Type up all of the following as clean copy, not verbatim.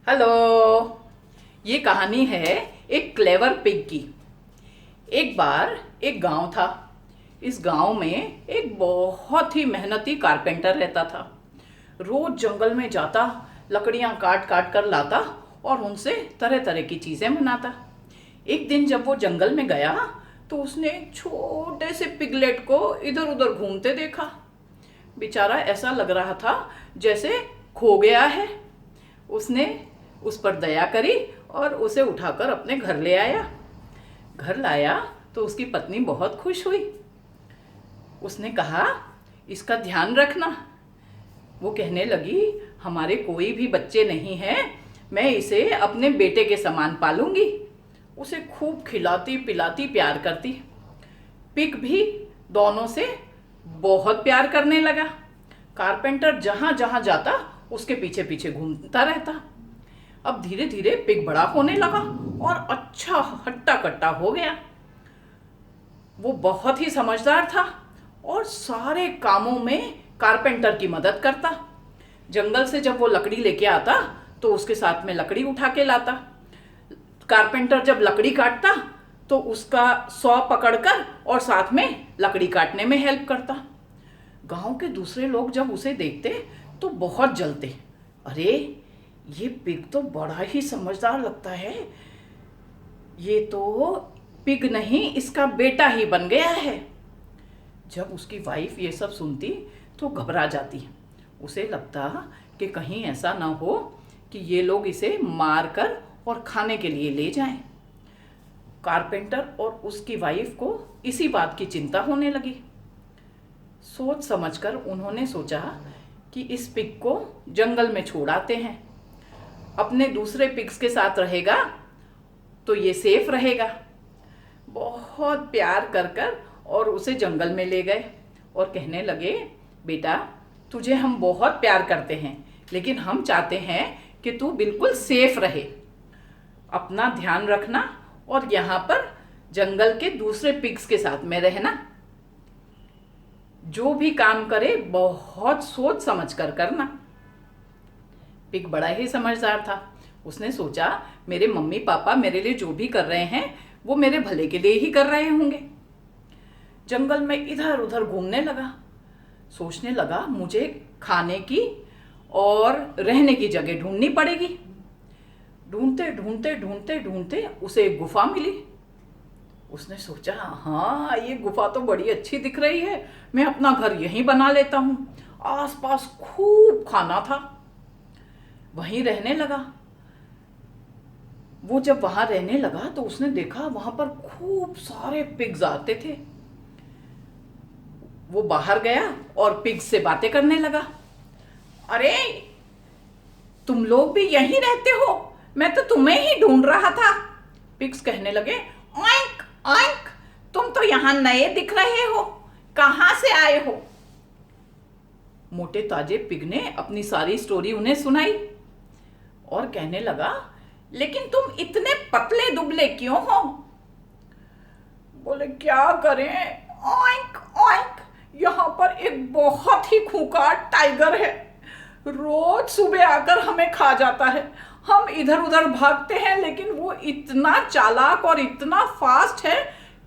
Hello. ये कहानी है एक क्लेवर पिग की। एक बार एक गांव था। इस गांव में एक बहुत ही मेहनती कारपेंटर रहता था। रोज जंगल में जाता, लकड़ियां काट काट कर लाता और उनसे तरह तरह की चीजें बनाता। एक दिन जब वो जंगल में गया तो उसने एक छोटे से पिगलेट को इधर उधर घूमते देखा। बेचारा ऐसा लग रहा था जैसे खो गया है। उसने उस पर दया करी और उसे उठाकर अपने घर ले आया। घर लाया तो उसकी पत्नी बहुत खुश हुई। उसने कहा, इसका ध्यान रखना। वो कहने लगी, हमारे कोई भी बच्चे नहीं हैं, मैं इसे अपने बेटे के समान पालूंगी। उसे खूब खिलाती पिलाती प्यार करती। पिग भी दोनों से बहुत प्यार करने लगा। कारपेंटर जहां जहां जाता उसके पीछे पीछे घूमता रहता। अब धीरे धीरे पिग बड़ा होने लगा और अच्छा हट्टा कट्टा हो गया। वो बहुत ही समझदार था और सारे कामों में कारपेंटर की मदद करता। जंगल से जब वो लकड़ी लेके आता तो उसके साथ में लकड़ी उठा के लाता। कारपेंटर जब लकड़ी काटता तो उसका सौ पकड़कर और साथ में लकड़ी काटने में हेल्प करता। गांव के दूसरे लोग जब उसे देखते तो बहुत जलते। अरे, ये पिग तो बड़ा ही समझदार लगता है। ये तो पिग नहीं, इसका बेटा ही बन गया है। जब उसकी वाइफ ये सब सुनती तो घबरा जाती। उसे लगता कि कहीं ऐसा ना हो कि ये लोग इसे मार कर और खाने के लिए ले जाएं। कारपेंटर और उसकी वाइफ को इसी बात की चिंता होने लगी। सोच समझकर उन्होंने सोचा कि इस पिग को जंगल में छोड़ आते हैं। अपने दूसरे पिग्स के साथ रहेगा तो ये सेफ रहेगा। बहुत प्यार कर कर और उसे जंगल में ले गए और कहने लगे, बेटा, तुझे हम बहुत प्यार करते हैं, लेकिन हम चाहते हैं कि तू बिल्कुल सेफ रहे। अपना ध्यान रखना और यहाँ पर जंगल के दूसरे पिग्स के साथ में रहना। जो भी काम करे बहुत सोच समझ कर करना। पिग बड़ा ही समझदार था। उसने सोचा, मेरे मम्मी पापा मेरे लिए जो भी कर रहे हैं वो मेरे भले के लिए ही कर रहे होंगे। जंगल में इधर उधर घूमने लगा। सोचने लगा, मुझे खाने की और रहने की जगह ढूंढनी पड़ेगी। ढूंढते ढूंढते ढूंढते ढूंढते उसे एक गुफा मिली। उसने सोचा, हाँ, ये गुफा तो बड़ी अच्छी दिख रही है, मैं अपना घर यहीं बना लेता हूँ। आसपास खूब खाना था, वहीं रहने लगा। वो जब वहां रहने लगा तो उसने देखा वहां पर खूब सारे पिग्स आते थे। वो बाहर गया और पिग्स से बातें करने लगा। अरे, तुम लोग भी यहीं रहते हो? मैं तो तुम्हें ही ढूंढ रहा था। पिग्स कहने लगे, ओइंक ओइंक, तुम तो यहां नए दिख रहे हो, कहां से आए हो? मोटे ताजे पिग ने अपनी सारी स्टोरी उन्हें सुनाई और कहने लगा, लेकिन तुम इतने पतले दुबले क्यों हो? बोले, क्या करें, ओइंक ओइंक, यहाँ पर एक बहुत ही खूंखार टाइगर है। रोज सुबह आकर हमें खा जाता है। हम इधर उधर भागते हैं लेकिन वो इतना चालाक और इतना फास्ट है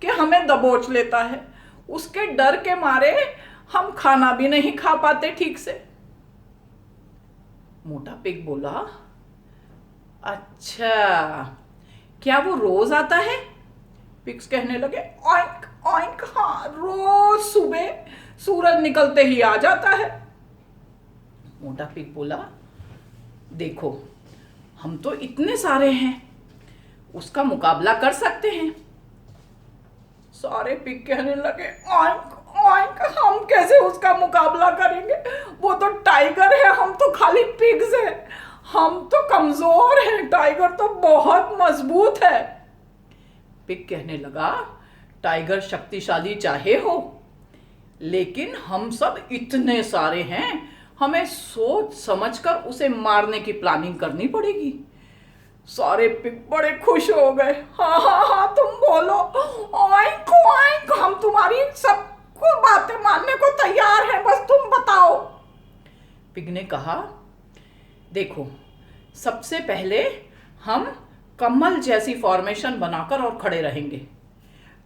कि हमें दबोच लेता है। उसके डर के मारे हम खाना भी नहीं खा पाते ठीक से। मोटा पिग बोला, अच्छा, क्या वो रोज आता है? पिग्स कहने लगे, ऑइंक ऑइंक, हाँ, रोज सुबह सूरज निकलते ही आ जाता है। मोटा पिग बोला, देखो, हम तो इतने सारे हैं, उसका मुकाबला कर सकते हैं। सारे पिग कहने लगे, ऑइंक ऑइंक, हम कैसे उसका मुकाबला करेंगे? वो तो टाइगर है, हम तो खाली पिग्स हैं। हम तो कमजोर हैं, टाइगर तो बहुत मजबूत है। पिग कहने लगा, टाइगर शक्तिशाली चाहे हो, लेकिन हम सब इतने सारे हैं, हमें सोच समझकर उसे मारने की प्लानिंग करनी पड़ेगी। सारे पिग बड़े खुश हो गए। हाँ हाँ हाँ, तुम बोलो, ओइंक ओइंक, हम तुम्हारी सबको बातें मानने को तैयार हैं, बस तुम बताओ। पिग ने कहा, देखो, सबसे पहले हम कमल जैसी फॉर्मेशन बनाकर और खड़े रहेंगे।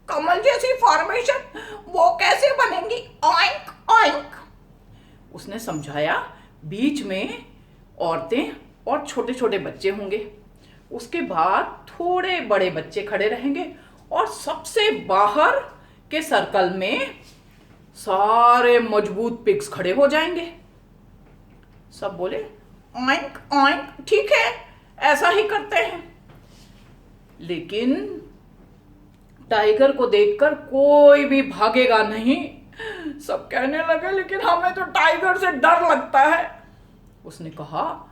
कमल जैसी फॉर्मेशन वो कैसे बनेंगी? Oink oink. उसने समझाया, बीच में औरतें और छोटे छोटे बच्चे होंगे, उसके बाद थोड़े बड़े बच्चे खड़े रहेंगे और सबसे बाहर के सर्कल में सारे मजबूत पिग्स खड़े हो जाएंगे। सब बोले ऑइंक ऑइंक, ठीक है, ऐसा ही करते हैं। लेकिन टाइगर को देखकर कोई भी भागेगा नहीं। सब कहने लगे लेकिन हमें तो टाइगर से डर लगता है। उसने कहा,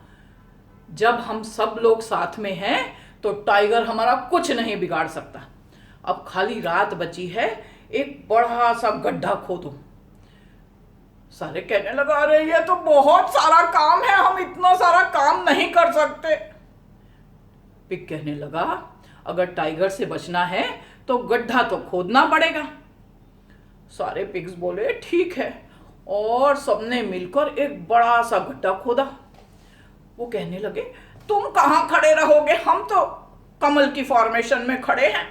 जब हम सब लोग साथ में हैं तो टाइगर हमारा कुछ नहीं बिगाड़ सकता। अब खाली रात बची है, एक बड़ा सा गड्ढा खोदो। सारे कहने लगा, अरे ये तो बहुत सारा काम है, हम इतना सारा काम नहीं कर सकते। पिग कहने लगा, अगर टाइगर से बचना है तो गड्ढा तो खोदना पड़ेगा। सारे पिग्स बोले ठीक है, और सबने मिलकर एक बड़ा सा गड्ढा खोदा। वो कहने लगे, तुम कहाँ खड़े रहोगे, हम तो कमल की फॉर्मेशन में खड़े हैं।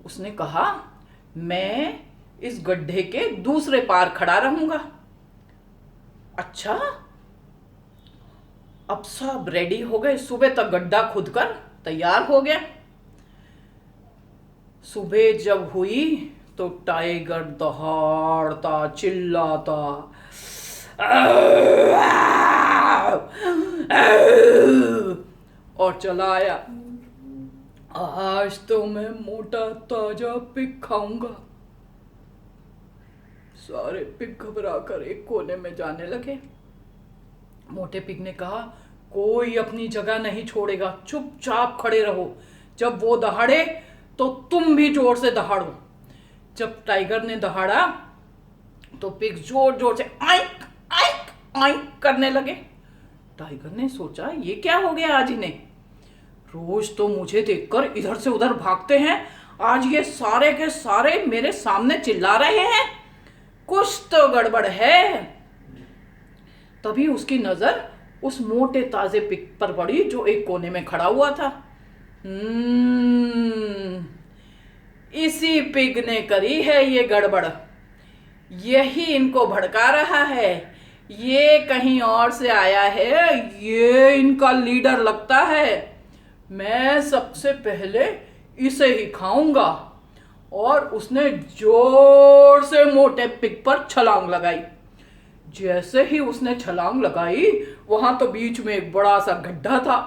उसने कहा, मैं इस गड्ढे के दूसरे पार खड़ा रहूंगा। अच्छा, अब सब रेडी हो गए। सुबह तक गड्ढा खुदकर तैयार हो गया। सुबह जब हुई तो टाइगर दहाड़ता चिल्लाता और चला आया। आज तो मैं मोटा ताजा पिग खाऊंगा। सारे पिग घबरा कर एक कोने में जाने लगे। मोटे पिग ने कहा, कोई अपनी जगह नहीं छोड़ेगा, चुपचाप खड़े रहो। जब वो दहाड़े तो तुम भी जोर से दहाड़ो। जब टाइगर ने दहाड़ा तो पिग जोर जोर से आइक आइक आइक करने लगे। टाइगर ने सोचा, ये क्या हो गया आज इन्हें? रोज तो मुझे देखकर इधर से उधर भागते हैं, आज ये सारे के सारे मेरे सामने चिल्ला रहे हैं, कुछ तो गड़बड़ है। तभी उसकी नजर उस मोटे ताजे पिग पर पड़ी जो एक कोने में खड़ा हुआ था। इसी पिग ने करी है ये गड़बड़, यही इनको भड़का रहा है। ये कहीं और से आया है, ये इनका लीडर लगता है। मैं सबसे पहले इसे ही खाऊंगा। और उसने जोर से मोटे पिग पर छलांग लगाई। जैसे ही उसने छलांग लगाई, वहां तो बीच में एक बड़ा सा गड्ढा था।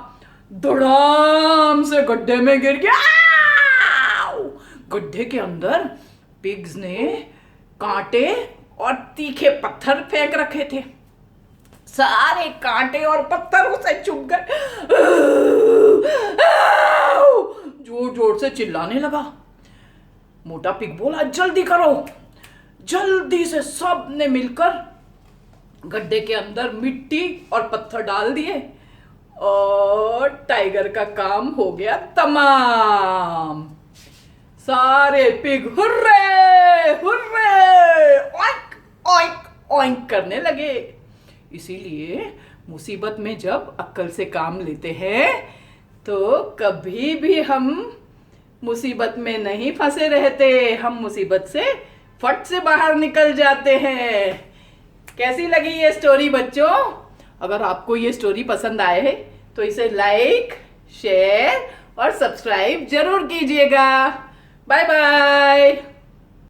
धड़ाम से गड्ढे में गिर गया। गड्ढे के अंदर पिग्स ने कांटे और तीखे पत्थर फेंक रखे थे। सारे कांटे और पत्थर उसे चुभ गए। जोर जोर से चिल्लाने लगा। मोटा पिग बोला, जल्दी करो। जल्दी से सब ने मिलकर गड्ढे के अंदर मिट्टी और पत्थर डाल दिए और टाइगर का काम हो गया तमाम। सारे pig hurray hurray oink oink oink करने लगे। इसीलिए मुसीबत में जब अक्ल से काम लेते हैं तो कभी भी हम मुसीबत में नहीं फंसे रहते, हम मुसीबत से फट से बाहर निकल जाते हैं। कैसी लगी ये स्टोरी बच्चों? अगर आपको ये स्टोरी पसंद आए तो इसे लाइक, शेयर और सब्सक्राइब जरूर कीजिएगा। Bye bye.